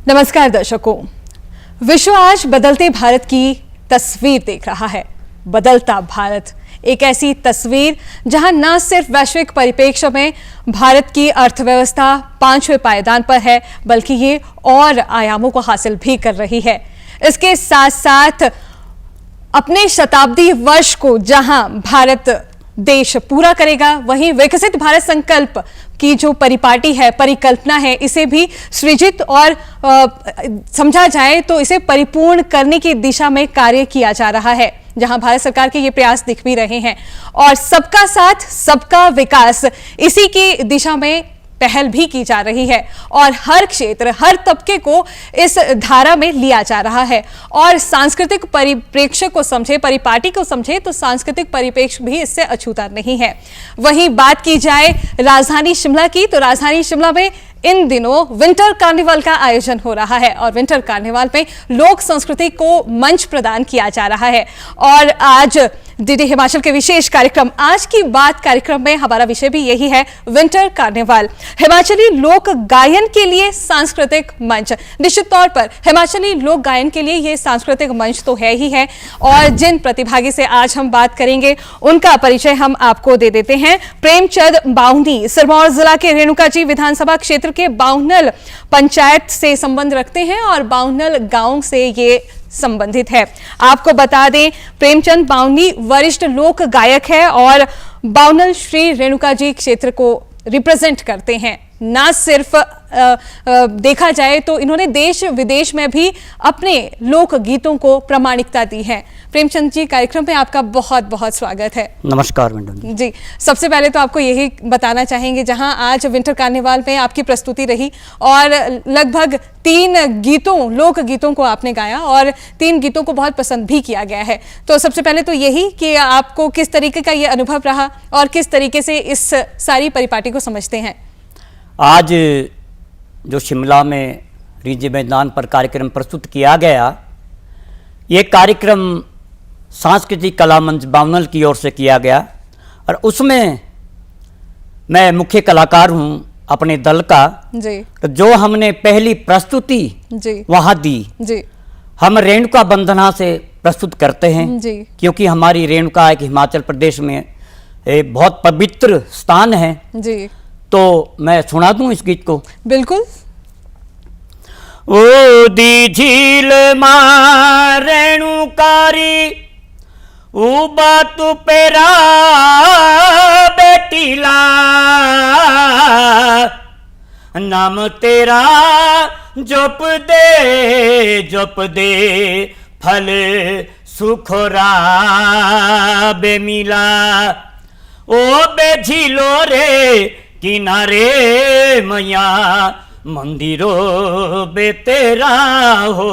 नमस्कार दर्शकों, विश्व आज बदलते भारत की तस्वीर देख रहा है। बदलता भारत एक ऐसी तस्वीर जहां न सिर्फ वैश्विक परिप्रेक्ष्य में भारत की अर्थव्यवस्था 5वें पायदान पर है, बल्कि ये और आयामों को हासिल भी कर रही है। इसके साथ साथ अपने शताब्दी वर्ष को जहां भारत देश पूरा करेगा, वहीं विकसित भारत संकल्प की जो परिपाटी है, परिकल्पना है, इसे भी सृजित और समझा जाए तो इसे परिपूर्ण करने की दिशा में कार्य किया जा रहा है, जहां भारत सरकार के ये प्रयास दिख भी रहे हैं। और सबका साथ सबका विकास, इसी की दिशा में पहल भी की जा रही है और हर क्षेत्र, हर तबके को इस धारा में लिया जा रहा है। और सांस्कृतिक परिप्रेक्ष्य को समझे, परिपाटी को समझे तो सांस्कृतिक परिप्रेक्ष्य भी इससे अछूता नहीं है। वहीं बात की जाए राजधानी शिमला की, तो राजधानी शिमला में इन दिनों विंटर कार्निवल का आयोजन हो रहा है और विंटर कार्निवल में लोक संस्कृति को मंच प्रदान किया जा रहा है। और आज डीडी हिमाचल के विशेष कार्यक्रम आज की बात कार्यक्रम में हमारा विषय भी यही है, विंटर कार्निवल, हिमाचली लोक गायन के लिए सांस्कृतिक मंच। निश्चित तौर पर हिमाचली लोक गायन के लिए ये सांस्कृतिक मंच तो है ही है, और जिन प्रतिभागी से आज हम बात करेंगे उनका परिचय हम आपको दे देते हैं। प्रेमचंद बाहुनी सिरमौर जिला के रेणुकाजी विधानसभा क्षेत्र के बाहुनल पंचायत से संबंध रखते हैं और बाहुनल गांव से ये संबंधित है। आपको बता दें, प्रेमचंद बाहुनी वरिष्ठ लोक गायक है और बाहुनल श्री रेणुकाजी क्षेत्र को रिप्रेजेंट करते हैं। ना सिर्फ देखा जाए तो इन्होंने देश विदेश में भी अपने लोक गीतों को प्रामाणिकता दी है। प्रेमचंद जी, कार्यक्रम में आपका बहुत बहुत स्वागत है। नमस्कार मैडम जी। सबसे पहले तो आपको यही बताना चाहेंगे, जहां आज विंटर कार्निवाल में आपकी प्रस्तुति रही और लगभग 3 गीतों, लोक गीतों को आपने गाया और 3 गीतों को बहुत पसंद भी किया गया है। तो सबसे पहले तो यही कि आपको किस तरीके का ये अनुभव रहा और किस तरीके से इस सारी परिपाटी को समझते हैं। आज जो शिमला में रिज मैदान पर कार्यक्रम प्रस्तुत किया गया, ये कार्यक्रम सांस्कृतिक कला मंच बाहुनल की ओर से किया गया और उसमें मैं मुख्य कलाकार हूँ अपने दल का जी। तो जो हमने पहली प्रस्तुति जी वहाँ दी जी। हम रेणुका बंधना से प्रस्तुत करते हैं जी। क्योंकि हमारी रेणुका एक हिमाचल प्रदेश में एक बहुत पवित्र स्थान है जी। तो मैं सुना दूं इस गीत को। बिल्कुल। ओ दी झील मां रेणुकारी उबा तू पेरा बेटीला नाम तेरा जप दे फल सुखरा बेमिला ओ बे झीलो रे किनारे मैया मंदिरो बे तेरा हो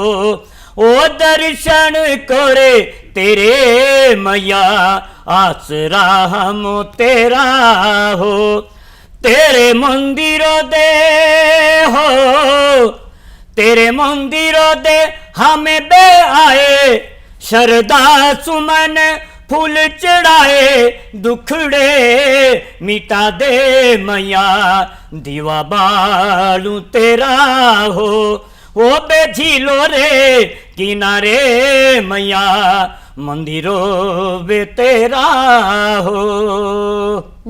ओ दर्शन करे तेरे मैया आसरा हम तेरा हो तेरे मंदिरों दे हो तेरे मंदिरों दे हमें बे आए शरदा सुमन फूल चढ़ाए दुखड़े मिटा दे मैया दीवा बालू तेरा हो ओ बे झीलो रे किनारे मैया मंदिरो बे तेरा हो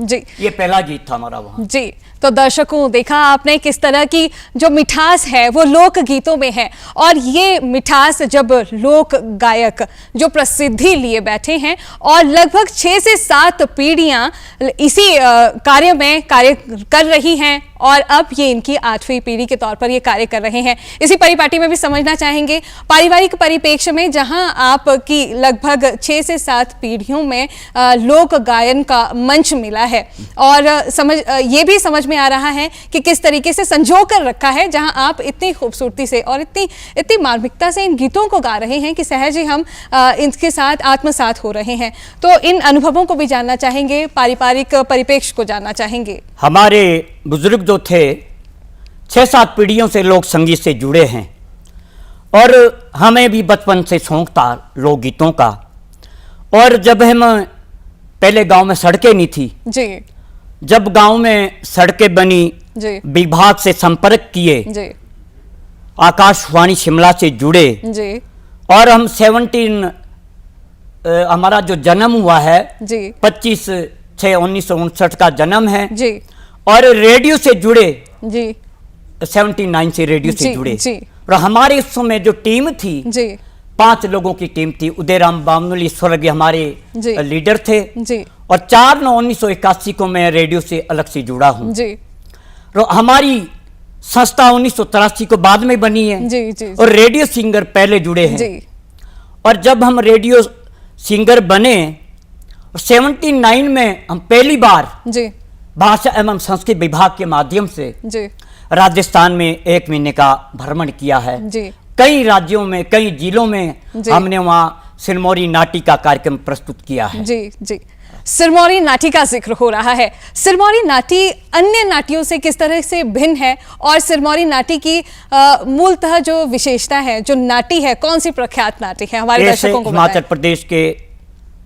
जी। ये पहला गीत था हमारा वहाँ। जी। तो दर्शकों, देखा आपने किस तरह की जो मिठास है वो लोक गीतों में है, और ये मिठास जब लोक गायक जो प्रसिद्धि लिए बैठे हैं और लगभग 6 से 7 पीढ़ियां इसी कार्य में कार्य कर रही हैं और अब ये इनकी 8वीं पीढ़ी के तौर पर ये कार्य कर रहे हैं। इसी परिपाटी में भी समझना चाहेंगे पारिवारिक परिप्रेक्ष्य में, जहां आपकी लगभग 6 से 7 पीढ़ियों में लोक गायन का मंच मिला है और ये भी समझ में आ रहा है कि किस तरीके से संजो कर रखा है, जहां आप इतनी खूबसूरती से और इतनी मार्मिकता से इन गीतों को गा रहे हैं कि सहज ही हम इनके साथ आत्मसात हो रहे हैं। तो इन अनुभवों को भी जानना चाहेंगे, पारिवारिक परिप्रेक्ष्य को जानना चाहेंगे। हमारे बुजुर्ग जो थे 6-7 पीढ़ियों से लोक संगीत से जुड़े हैं और हमें भी बचपन से शौक था लोकगीतों का। और जब हम पहले गांव में सड़कें नहीं थी जी, जब गांव में सड़कें बनी, जी, विभाग से संपर्क किए जी, आकाशवाणी शिमला से जुड़े जी और हम 17 हमारा जो जन्म हुआ है जी 25/6/1959 का जन्म है जी और रेडियो से जुड़े जी 79 से रेडियो से जी, जुड़े जी। और हमारे उस समय जो टीम थी जी 5 लोगों की टीम थी। उदयराम बामनुली स्वर्गीय हमारे जी। लीडर थे जी और 4/9/1981 को मैं रेडियो से अलग से जुड़ा हूँ। जी और हमारी संस्था 1983 को बाद में बनी है जी जी और रेडियो सिंगर पहले जुड़े हैं। जी और जब हम रेडियो सिंगर बने 79 में हम पहली बार जी भाषा एवं संस्कृति विभाग के माध्यम से जी राजस्थान में 1 महीने का भ्रमण किया है। जी कई राज्यों में कई जिलों में जी। हमने वहाँ सिरमौरी नाटी का कार्यक्रम प्रस्तुत किया है। जी जी सिरमौरी नाटी का जिक्र हो रहा है। सिरमौरी नाटी अन्य नाटियों से किस तरह से भिन्न है और सिरमौरी नाटी की मूलतः जो विशेषता है, जो नाटी है, कौन सी प्रख्यात नाटी है, हमारे ऐसे दर्शकों को हिमाचल बताएं। प्रदेश के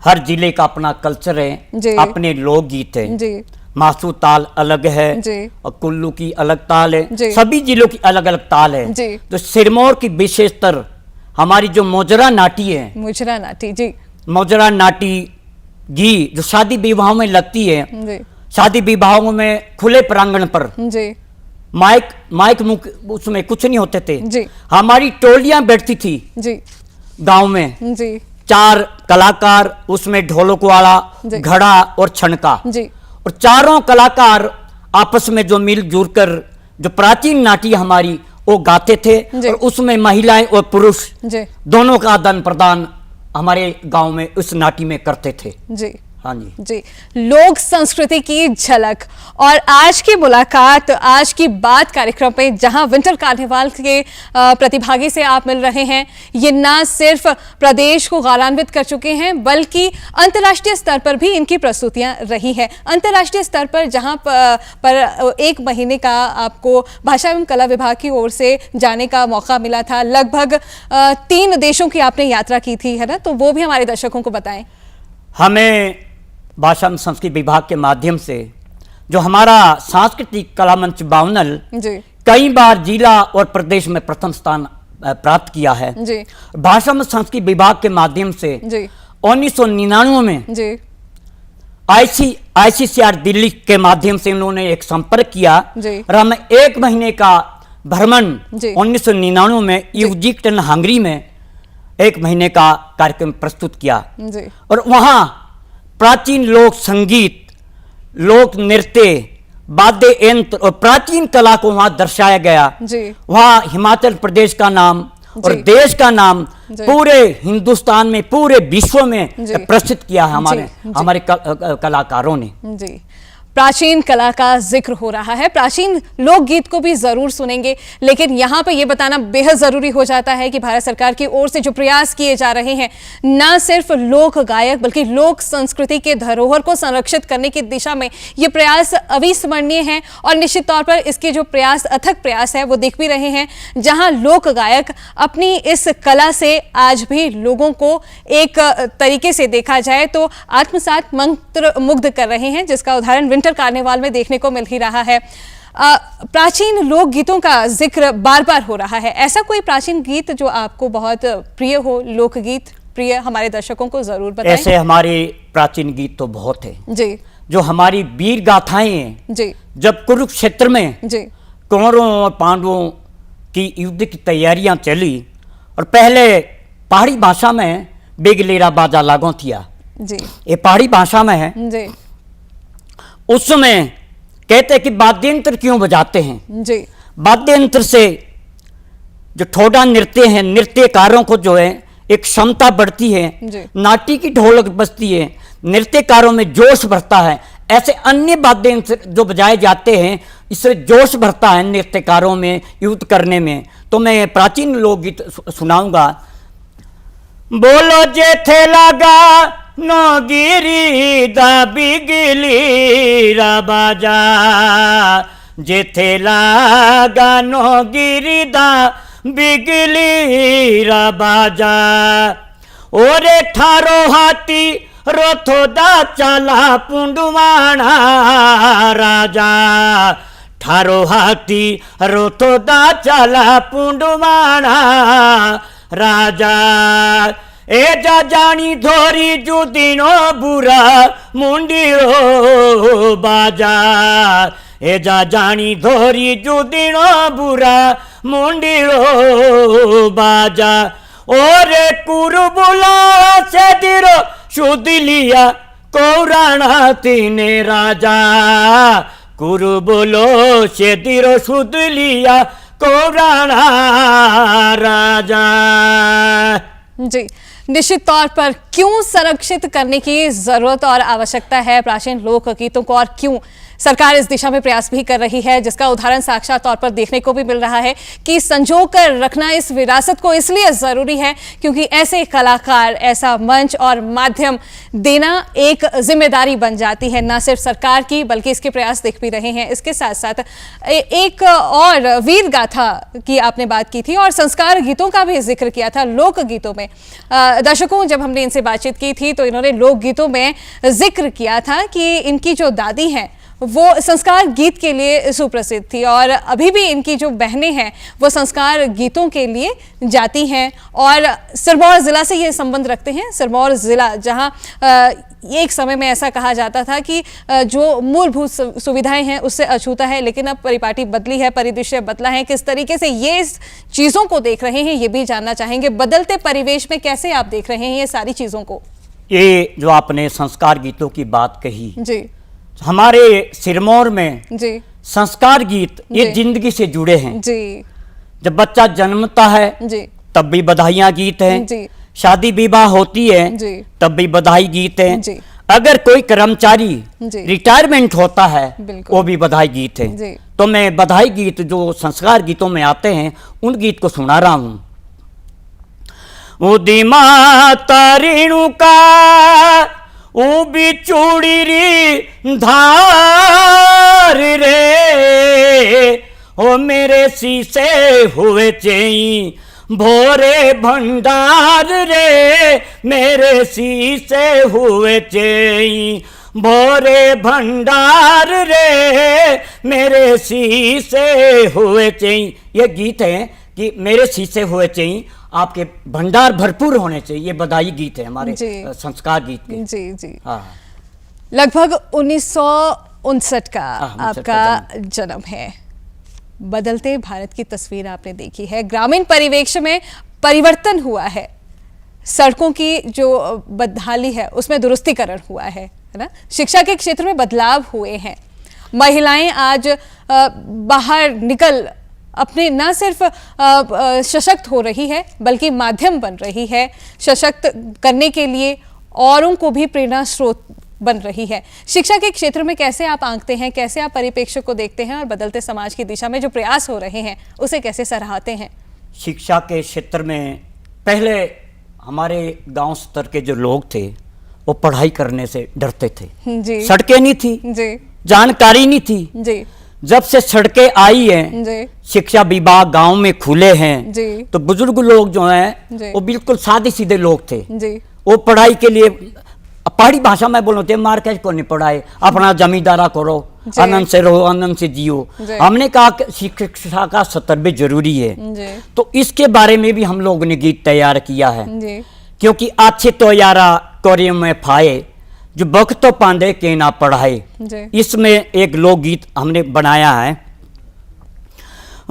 हर जिले का अपना कल्चर है, जी। अपने लोकगीत है। जी मासू ताल अलग है जी। और कुल्लू की अलग ताल है, जी। सभी जिलों की अलग अलग ताल है। जी। तो सिरमौर की विशेषतर हमारी जो मोजरा नाटी है, मुजरा नाटी जी मोजरा नाटी गी जो शादी विवाहों में लगती है, जी शादी विवाहों में खुले प्रांगण पर जी माइक मुख उसमें कुछ नहीं होते थे। जी। हमारी टोलियां बैठती थी जी गांव में, जी 4 कलाकार, उसमें ढोलक वाला, जी। घड़ा और छनका, जी और चारों कलाकार आपस में जो मिलजुल कर जो प्राचीन नाटी हमारी वो गाते थे जी। और उसमें महिलाएं और पुरुष जी दोनों का आदान प्रदान हमारे गांव में उस नाटी में करते थे। जी हाँ जी जी लोक संस्कृति की झलक। और आज की मुलाकात, आज की बात कार्यक्रम में जहां विंटर कार्निवाल के प्रतिभागी से आप मिल रहे हैं, ये ना सिर्फ प्रदेश को गौरवान्वित कर चुके हैं बल्कि अंतर्राष्ट्रीय स्तर पर भी इनकी प्रस्तुतियां रही हैं। अंतर्राष्ट्रीय स्तर पर जहां पर 1 महीने का आपको भाषा एवं कला विभाग की ओर से जाने का मौका मिला था। लगभग 3 देशों की आपने यात्रा की थी, है ना? तो वो भी हमारे दर्शकों को बताएं। हमें भाषा एवं संस्कृति विभाग के माध्यम से जो हमारा सांस्कृतिक कला मंच बावनल जी कई बार जिला और प्रदेश में प्रथम स्थान प्राप्त किया है। जी भाषा एवं संस्कृति विभाग के माध्यम से जी 1999 में जी ICCR दिल्ली के माध्यम से उन्होंने एक संपर्क किया जी। और हम 1 महीने का भ्रमण जी। 1999 में यूजिक्टन हंगरी में 1 महीने का कार्यक्रम प्रस्तुत किया जी और वहाँ प्राचीन लोक संगीत, लोक नृत्य, वाद्य यंत्र और प्राचीन कला को वहाँ दर्शाया गया। जी वहाँ हिमाचल प्रदेश का नाम और जी। देश का नाम जी। पूरे हिंदुस्तान में, पूरे विश्व में जी। प्रसिद्ध किया है जी। हमारे कलाकारों ने। जी प्राचीन कला का जिक्र हो रहा है, प्राचीन लोकगीत को भी जरूर सुनेंगे, लेकिन यहाँ पे ये बताना बेहद जरूरी हो जाता है कि भारत सरकार की ओर से जो प्रयास किए जा रहे हैं, न सिर्फ लोक गायक बल्कि लोक संस्कृति के धरोहर को संरक्षित करने की दिशा में ये प्रयास अविस्मरणीय हैं। और निश्चित तौर पर इसके जो प्रयास, अथक प्रयास है, वो देख भी रहे हैं, जहाँ लोक गायक अपनी इस कला से आज भी लोगों को एक तरीके से देखा जाए तो आत्मसात मंत्र मुग्ध कर रहे हैं, जिसका उदाहरण विंटर कार्निवाल में देखने को मिल ही रहा है। प्राचीन लोक गीतों का जिक्र बार बार हो रहा है। ऐसा कोई प्राचीन गीत जो आपको बहुत प्रिय हो, लोकगीत प्रिय, हमारे दर्शकों को जरूर बताएं। ऐसे हमारे प्राचीन गीत तो बहुत है जी जो हमारी वीर गाथाएं हैं। जी जब कुरुक्षेत्र में जी कौरवों और पांडवों की युद्ध की तैयारियां चली और पहले पहाड़ी भाषा में बेगलेरा बाजा लागो थिया, जी ये पहाड़ी भाषा में है। जी उस समय कहते हैं कि वाद्य यंत्र क्यों बजाते हैं। जी वाद्य यंत्र से जो ठोडा नृत्य है, नृत्यकारों को जो है एक क्षमता बढ़ती है, जी। नाटी की ढोलक बजती है, नृत्यकारों में जोश बढ़ता है। ऐसे अन्य वाद्य यंत्र जो बजाए जाते हैं, इससे जोश बढ़ता है नृत्यकारों में युद्ध करने में। तो मैं प्राचीन लोकगीत सुनाऊंगा। बोलो जेथे लगा नौगिरी दा बिगली रा बाजा, जेथे लागा नौगिरी दा बिगली रा बाजा, ओरे ठारो हाथी रथो दा चला पुंडवाना राजा, ठारो हाथी रोतो दा चाला पुंडवाना राजा ए जा जानी धोरी जुदिनो बुरा मुंडिरो बाजार ए जा जानी धोरी जुदिनो बुरा मुंडिरो बाजार ओरे कुरुबुला से दिरो शुदिलिया कौराणा तीने राजा कुरुबुलो से दिरो शुदिलिया कौराणा राजा। जी, निश्चित तौर पर क्यों संरक्षित करने की जरूरत और आवश्यकता है प्राचीन लोक गीतों को, और क्यों सरकार इस दिशा में प्रयास भी कर रही है, जिसका उदाहरण साक्षात तौर पर देखने को भी मिल रहा है कि संजो कर रखना इस विरासत को इसलिए जरूरी है क्योंकि ऐसे कलाकार, ऐसा मंच और माध्यम देना एक जिम्मेदारी बन जाती है, न सिर्फ सरकार की बल्कि इसके प्रयास दिख भी रहे हैं। इसके साथ साथ एक और वीर गाथा की आपने बात की थी और संस्कार गीतों का भी जिक्र किया था लोक गीतों में। दर्शकों, जब हमने इनसे बातचीत की थी तो इन्होंने लोक गीतों में जिक्र किया था कि इनकी जो दादी हैं वो संस्कार गीत के लिए सुप्रसिद्ध थी और अभी भी इनकी जो बहनें हैं वो संस्कार गीतों के लिए जाती हैं और सिरमौर ज़िला से ये संबंध रखते हैं। सिरमौर ज़िला जहां एक समय में ऐसा कहा जाता था कि जो मूलभूत सुविधाएं हैं उससे अछूता है, लेकिन अब परिपाटी बदली है, परिदृश्य बदला है। किस तरीके से ये इस चीज़ों को देख रहे हैं ये भी जानना चाहेंगे। बदलते परिवेश में कैसे आप देख रहे हैं ये सारी चीज़ों को? ये जो आपने संस्कार गीतों की बात कही, जी, हमारे सिरमौर में जी, संस्कार गीत ये जिंदगी से जुड़े हैं। जी, जब बच्चा जन्मता है जी, तब भी बधाइयाँ गीत हैं, जी, शादी विवाह होती है जी, तब भी बधाई गीत हैं, जी, अगर कोई कर्मचारी जी, रिटायरमेंट होता है बिल्कुल, वो भी बधाई गीत है। जी, तो मैं बधाई गीत जो संस्कार गीतों में आते हैं उन गीत को सुना रहा हूँ। उदिमा तारिणु का ऊ बिचूड़ी री धार रे ओ मेरे शीशे हुए चई भोरे भंडार रे मेरे शीशे हुए चई भोरे भंडार रे मेरे शीशे हुए चई। ये गीत है कि मेरे शीशे हुए चई, आपके भंडार भरपूर होने चाहिए। ये बधाई गीत है हमारे संस्कार गीत के। जी, जी। हाँ, लगभग 1959 का आपका जन्म है। बदलते भारत की तस्वीर आपने देखी है, ग्रामीण परिवेश में परिवर्तन हुआ है, सड़कों की जो बदहाली है उसमें दुरुस्तीकरण हुआ है ना, शिक्षा के क्षेत्र में बदलाव हुए हैं, महिलाएं आज बाहर निकल अपने न सिर्फ सशक्त हो रही है बल्कि माध्यम बन रही है सशक्त करने के लिए, औरों को भी प्रेरणा स्रोत बन रही है। शिक्षा के क्षेत्र में कैसे आप आंकते हैं, कैसे आप परिप्रेक्ष्य को देखते हैं और बदलते समाज की दिशा में जो प्रयास हो रहे हैं उसे कैसे सराहते हैं? शिक्षा के क्षेत्र में पहले हमारे गांव स्तर के जो लोग थे वो पढ़ाई करने से डरते थे। जी, सड़कें नहीं थी, जी, जानकारी नहीं थी। जी, जब से सड़कें आई हैं, शिक्षा विभाग गांव में खुले हैं, तो बुजुर्ग लोग जो हैं वो बिल्कुल सादे सीधे लोग थे। वो पढ़ाई के लिए पहाड़ी भाषा में बोलते मार्केट को नहीं पढ़ाए, अपना जमींदारा करो, आनंद से रहो, आनंद से जियो। हमने कहा कि शिक्षा का स्तर भी जरूरी है, तो इसके बारे में भी हम लोगों ने गीत तैयार किया है। क्योंकि अच्छे तो यारा कोरिय में फाए जो बख्त तो पांदे के ना पढ़ाए, इसमें एक लोकगीत हमने बनाया है।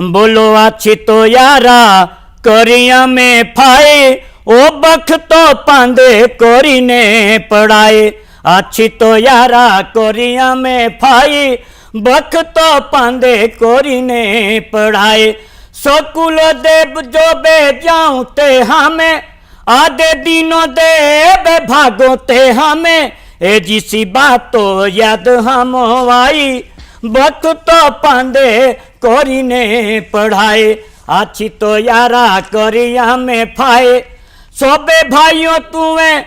बोलो अच्छी तो यारा कोरिया में फाए ओ बख्त तो पांदे कोरी ने पढ़ाए, अच्छी तो यारा कोरिया में फाए बख्त तो पांदे कोरी ने पढ़ाए। सकुल देव जो बे जाऊं ते हमें आधे दिनों दे भागो ते हमें ए जिसी बात तो याद हम आई वक्त तो पांदे कोरी ने पढ़ाए, अच्छी तो यारा कोरिया में फाए सोबे भाइयों तुम्हें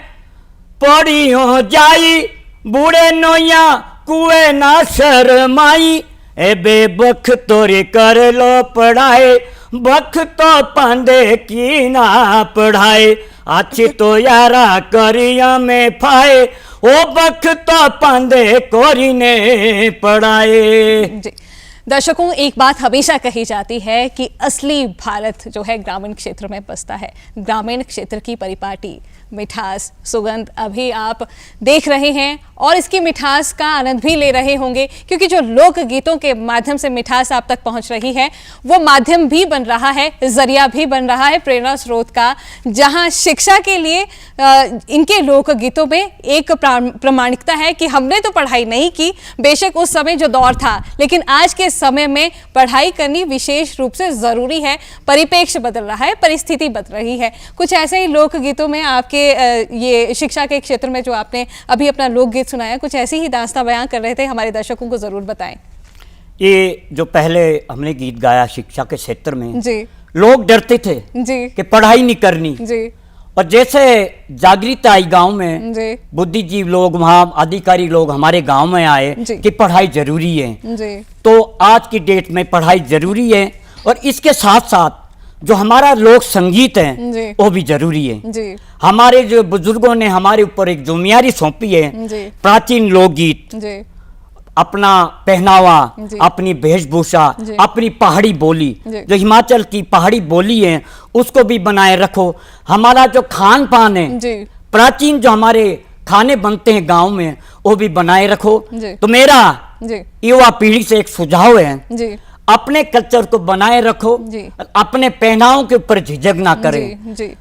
पढ़ी हो जाई बूढ़े नोया कुएं ना शरमाई ए बेबख तोरे कर लो पढ़ाए बख तो पांदे की ना पढ़ाए, अच्छी तो यारा करिया में फाए ओ बख तो पांदे कोरी ने पढ़ाए। दर्शकों, एक बात हमेशा कही जाती है कि असली भारत जो है ग्रामीण क्षेत्र में बसता है। ग्रामीण क्षेत्र की परिपाटी, मिठास, सुगंध अभी आप देख रहे हैं और इसकी मिठास का आनंद भी ले रहे होंगे, क्योंकि जो लोक गीतों के माध्यम से मिठास आप तक पहुंच रही है वो माध्यम भी बन रहा है, जरिया भी बन रहा है प्रेरणा स्रोत का, जहां शिक्षा के लिए इनके लोक गीतों में एक प्रामाणिकता है कि हमने तो पढ़ाई नहीं की, बेशक उस समय जो दौर था, लेकिन आज के समय में पढ़ाई करनी विशेष रूप से जरूरी है। परिपेक्ष बदल रहा है, परिस्थिति बदल रही है। कुछ ऐसे ही लोक गीतों में आपके ये शिक्षा के क्षेत्र में जो आपने अभी अपना लोकगीत सुनाया, कुछ ऐसी ही दास्तां बयां कर रहे थे, हमारे दर्शकों को जरूर बताएं। ये जो पहले हमने गीत गाया शिक्षा के क्षेत्र में जी, लोग डरते थे जी, कि पढ़ाई नहीं करनी, जी, और जैसे जागृति आई गांव में, जी, बुद्धिजीवी लोग, वहाँ अधिकारी लोग हमारे गांव में आए कि पढ़ाई जरूरी है, जी, तो आज की डेट में पढ़ाई जरूरी है। और इसके साथ साथ जो हमारा लोक संगीत है वो भी जरूरी है। जी, हमारे जो बुजुर्गों ने हमारे ऊपर एक जिम्मेदारी सौंपी है, जी, प्राचीन लोकगीत, जी, अपना पहनावा, जी, अपनी वेशभूषा, जी, अपनी पहाड़ी बोली, जी, जो हिमाचल की पहाड़ी बोली है उसको भी बनाए रखो। हमारा जो खान पान है, जी, प्राचीन जो हमारे खाने बनते हैं गांव में, वो भी बनाए रखो। जी, तो मेरा जी, युवा पीढ़ी से एक सुझाव है, जी, अपने कल्चर को बनाए रखो, जी, अपने पहनावों के ऊपर झिझक ना करें। जी, जी,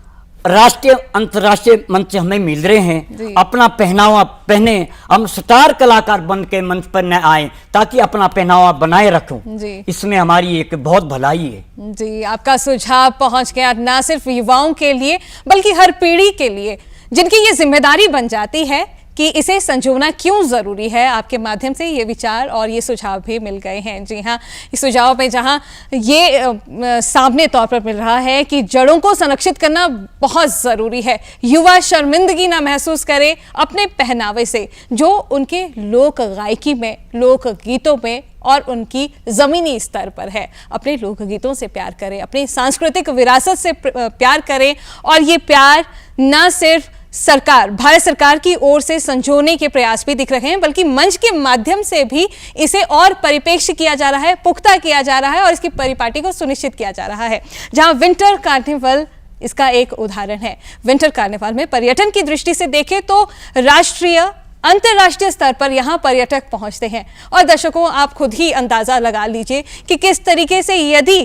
राष्ट्रीय अंतर्राष्ट्रीय मंच से हमें मिल रहे हैं, जी, अपना पहनावा पहने, हम स्टार कलाकार बन के मंच पर न आए, ताकि अपना पहनावा बनाए रखो। जी, इसमें हमारी एक बहुत भलाई है। जी, आपका सुझाव पहुंच गया ना सिर्फ युवाओं के लिए बल्कि हर पीढ़ी के लिए, जिनकी ये जिम्मेदारी बन जाती है कि इसे संजोना क्यों जरूरी है। आपके माध्यम से ये विचार और ये सुझाव भी मिल गए हैं। जी हाँ, इस सुझाव में जहाँ ये सामने तौर पर मिल रहा है कि जड़ों को संरक्षित करना बहुत ज़रूरी है। युवा शर्मिंदगी ना महसूस करें अपने पहनावे से, जो उनके लोक गायकी में, लोक गीतों में और उनकी ज़मीनी स्तर पर है। अपने लोकगीतों से प्यार करें, अपनी सांस्कृतिक विरासत से प्यार करें, और ये प्यार ना सिर्फ सरकार, भारत सरकार की ओर से संजोने के प्रयास भी दिख रहे हैं, बल्कि मंच के माध्यम से भी इसे और परिपेक्ष किया जा रहा है, पुख्ता किया जा रहा है और इसकी परिपाटी को सुनिश्चित किया जा रहा है। जहां विंटर कार्निवल इसका एक उदाहरण है। विंटर कार्निवल में पर्यटन की दृष्टि से देखें तो राष्ट्रीय, अंतर्राष्ट्रीय स्तर पर यहाँ पर्यटक पहुंचते हैं। और दर्शकों, आप खुद ही अंदाजा लगा लीजिए कि किस तरीके से यदि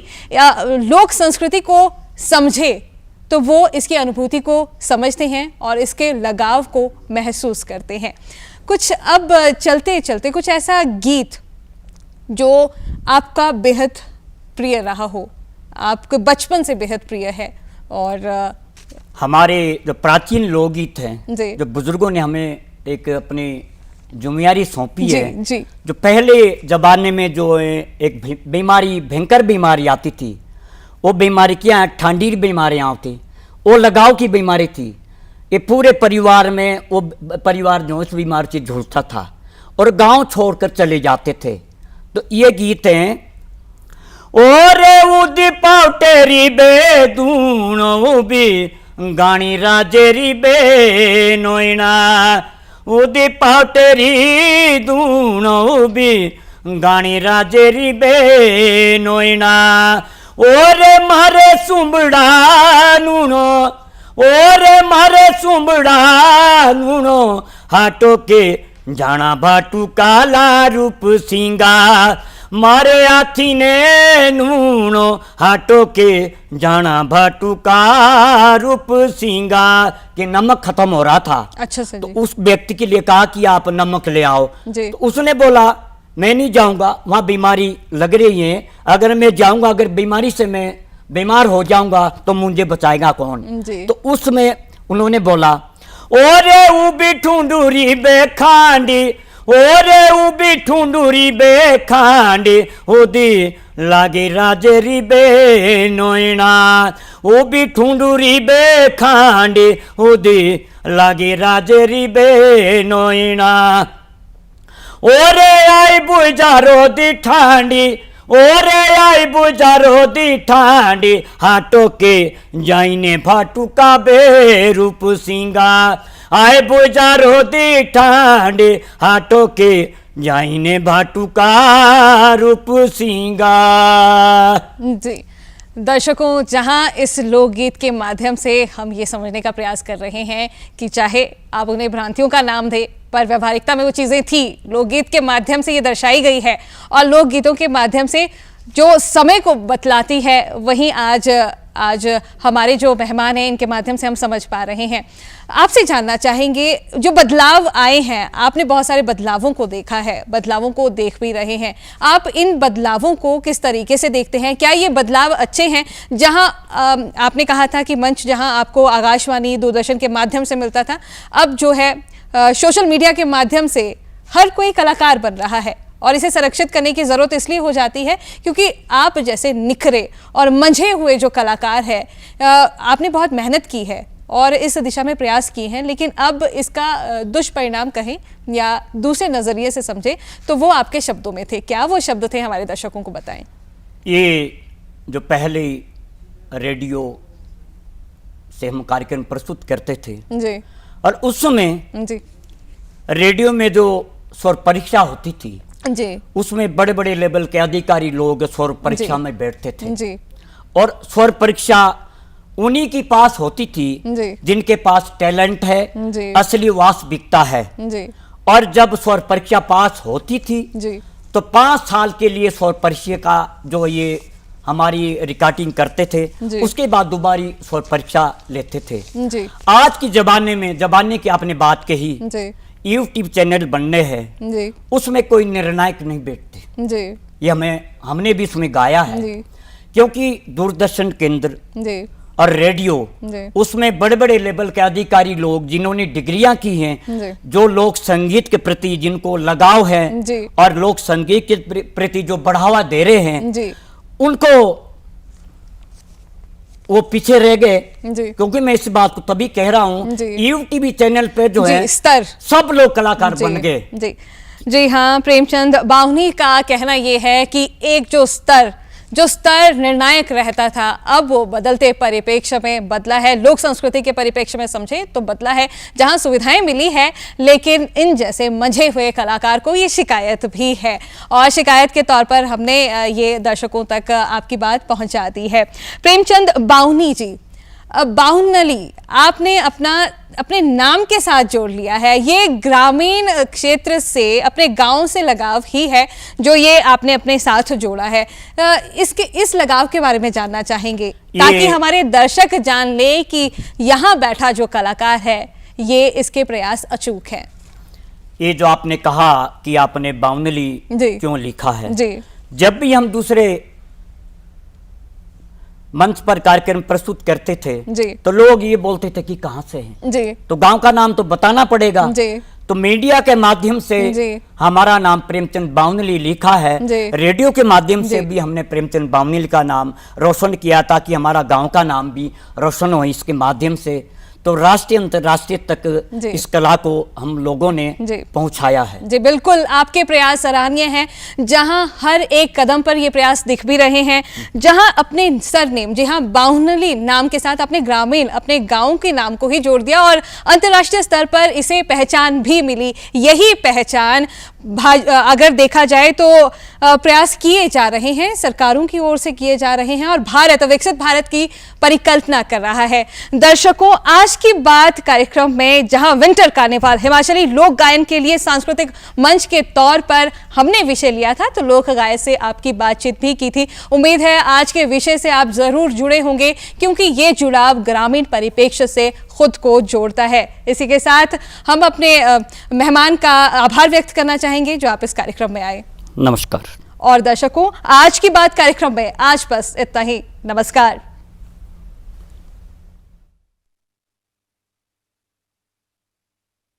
लोक संस्कृति को समझे तो वो इसकी अनुभूति को समझते हैं और इसके लगाव को महसूस करते हैं। कुछ अब चलते चलते कुछ ऐसा गीत जो आपका बेहद प्रिय रहा हो, आपके बचपन से बेहद प्रिय है, और हमारे जो प्राचीन लोकगीत हैं, जी, जो बुजुर्गों ने हमें एक अपनी जिम्मेदारी सौंपी जी, है, जी, जो पहले जमाने में जो एक बीमारी, भयंकर बीमारी आती थी, वो बीमारी क्या, ठंडी बीमारियाँ होती, वो लगाव की बीमारी थी। ये पूरे परिवार में वो परिवार जो उस बीमारी से झूलता था और गांव छोड़कर चले जाते थे। तो ये गीत हैं, ओरे उदी पाउटेरी बेदून उबी गाणी राजेरी बे नोइना, उदी पाउटेरी दून उबी गाणी राजेरी बे नोइना, ओरे मारे सुंबड़ा नूनो, ओरे मारे सुंबड़ा नूनो, हाटो के जाना भाटू काला रूप सिंगा, मारे हाथी ने नूनो, हाटो के जाना भाटू का रूप सिंगा। कि नमक खत्म हो रहा था। अच्छा सर, तो उस व्यक्ति के लिए कहा कि आप नमक ले आओ। जी, तो उसने बोला मैं नहीं जाऊंगा, वहां बीमारी लग रही है, अगर मैं जाऊंगा, अगर बीमारी से मैं बीमार हो जाऊंगा तो मुझे बचाएगा कौन। जी, तो उसमें उन्होंने बोला, ओरे उबी ठुंडूरी बेखांडी, ओरे उबी ठुंडूरी बेखांडी, ओदी लागे राजेरी बे नोइना, उबी ठुंडूरी बेखांडी, ओदी लागे राजेरी बे नोइना, ओरे आई बुझारो दी ठांडी, ओरे आई बुझारो दी ठांडी, हाटो के जाइने फाटू का बे रूप सिंगा, आए बुझार होती ठांडे हाटो के जाइने भाटू का रूप सिंगार। जी दर्शकों, जहां इस लोकगीत के माध्यम से हम ये समझने का प्रयास कर रहे हैं कि चाहे आप उन्हें भ्रांतियों का नाम दें, पर व्यवहारिकता में वो चीज़ें थी, लोकगीत के माध्यम से ये दर्शाई गई है और लोकगीतों के माध्यम से जो समय को बतलाती है, वहीं आज हमारे जो मेहमान हैं इनके माध्यम से हम समझ पा रहे हैं। आपसे जानना चाहेंगे, जो बदलाव आए हैं, आपने बहुत सारे बदलावों को देखा है, बदलावों को देख भी रहे हैं, आप इन बदलावों को किस तरीके से देखते हैं? क्या ये बदलाव अच्छे हैं? जहां आपने कहा था कि मंच जहां आपको आकाशवाणी, दूरदर्शन के माध्यम से मिलता था, अब जो है सोशल मीडिया के माध्यम से हर कोई कलाकार बन रहा है और इसे संरक्षित करने की ज़रूरत इसलिए हो जाती है क्योंकि आप जैसे निखरे और मंझे हुए जो कलाकार हैं, आपने बहुत मेहनत की है और इस दिशा में प्रयास किए हैं, लेकिन अब इसका दुष्परिणाम कहें या दूसरे नज़रिए से समझें तो वो आपके शब्दों में थे। क्या वो शब्द थे, हमारे दर्शकों को बताएं। ये जो पहले रेडियो से हम कार्यक्रम प्रस्तुत करते थे जी, और उस समय जी, रेडियो में जो स्वर परीक्षा होती थी जी, उसमें बड़े बड़े लेवल के अधिकारी लोग स्वर परीक्षा में बैठते थे जी, और स्वर परीक्षा उन्हीं की पास होती थी जी, जिनके पास टैलेंट है, जी, असली वास्तविकता है। जी, और जब स्वर परीक्षा पास होती थी जी, तो 5 साल के लिए स्वर परीक्षा का जो ये हमारी रिकॉर्डिंग करते थे, उसके बाद दोबारा स्वर परीक्षा लेते थे। जी, आज के जमाने की आपने बात कही, जी, यूट्यूब चैनल बनने हैं, जी, उसमें कोई निर्णायक नहीं बैठते। जी, ये हमने भी उसमें गाया है, जी, क्योंकि दूरदर्शन केंद्र जी, और रेडियो, जी, उसमें बड़े बड़े लेवल के अधिकारी लोग जिन्होंने डिग्रियां की जी, हैं, जो लोक संगीत के प्रति जिनको लगाव है जी, और लोक संगीत के प्रति जो बढ़ावा दे रहे हैं, जी, उनको वो पीछे रह गए। जी, क्योंकि मैं इस बात को तभी कह रहा हूँ, जी, यूटीवी चैनल पे जो जी, है स्तर सब लोग कलाकार बन गए। जी, जी हाँ, प्रेमचंद बावनी का कहना यह है कि एक जो स्तर निर्णायक रहता था, अब वो बदलते परिप्रेक्ष्य में बदला है। लोक संस्कृति के परिप्रेक्ष्य में समझे तो बदला है, जहां सुविधाएं मिली है, लेकिन इन जैसे मंझे हुए कलाकार को ये शिकायत भी है और शिकायत के तौर पर हमने ये दर्शकों तक आपकी बात पहुंचा दी है। प्रेमचंद बावनी जी, बाहुनली आपने अपने नाम के साथ जोड़ लिया है। ये ग्रामीण क्षेत्र से, अपने गांव से लगाव ही है जो ये आपने अपने साथ जोड़ा है। इस लगाव के बारे में जानना चाहेंगे ताकि हमारे दर्शक जान ले कि यहाँ बैठा जो कलाकार है ये इसके प्रयास अचूक है। ये जो आपने कहा कि आपने बाउनली क्यों लिखा है, जी, जब भी हम दूसरे मंच पर कार्यक्रम प्रस्तुत करते थे जी, तो लोग ये बोलते थे कि कहां से हैं, जी, तो गांव का नाम तो बताना पड़ेगा। जी, तो मीडिया के माध्यम से हमारा नाम प्रेमचंद बावनली लिखा है, रेडियो के माध्यम से भी हमने प्रेमचंद बावनली का नाम रोशन किया ताकि हमारा गांव का नाम भी रोशन हो इसके माध्यम से। तो राष्ट्रीय अंतर्राष्ट्रीय तक इस कला को हम लोगों ने पहुंचाया है। जी बिल्कुल, आपके प्रयास सराहनीय हैं, जहां हर एक कदम पर ये प्रयास दिख भी रहे हैं, जहां अपने सरनेम, जी हाँ, बाहुनली नाम के साथ अपने ग्रामीण, अपने गांव के नाम को ही जोड़ दिया और अंतर्राष्ट्रीय स्तर पर इसे पहचान भी मिली। यही पहचान अगर देखा जाए तो प्रयास किए जा रहे हैं, सरकारों की ओर से किए जा रहे हैं और भारत विकसित भारत की परिकल्पना कर रहा है। दर्शकों, आज की बात कार्यक्रम में जहां विंटर कार्निवाल हिमाचली लोक गायन के लिए सांस्कृतिक मंच के तौर पर हमने विषय लिया था, तो लोक गायन से आपकी बातचीत भी की थी। उम्मीद है आज के विषय से आप जरूर जुड़े होंगे क्योंकि ये जुड़ाव ग्रामीण परिप्रेक्ष्य से खुद को जोड़ता है। इसी के साथ हम अपने मेहमान का आभार व्यक्त करना चाहेंगे जो आप इस कार्यक्रम में आए। नमस्कार। और दर्शकों, आज की बात कार्यक्रम में आज बस इतना ही। नमस्कार।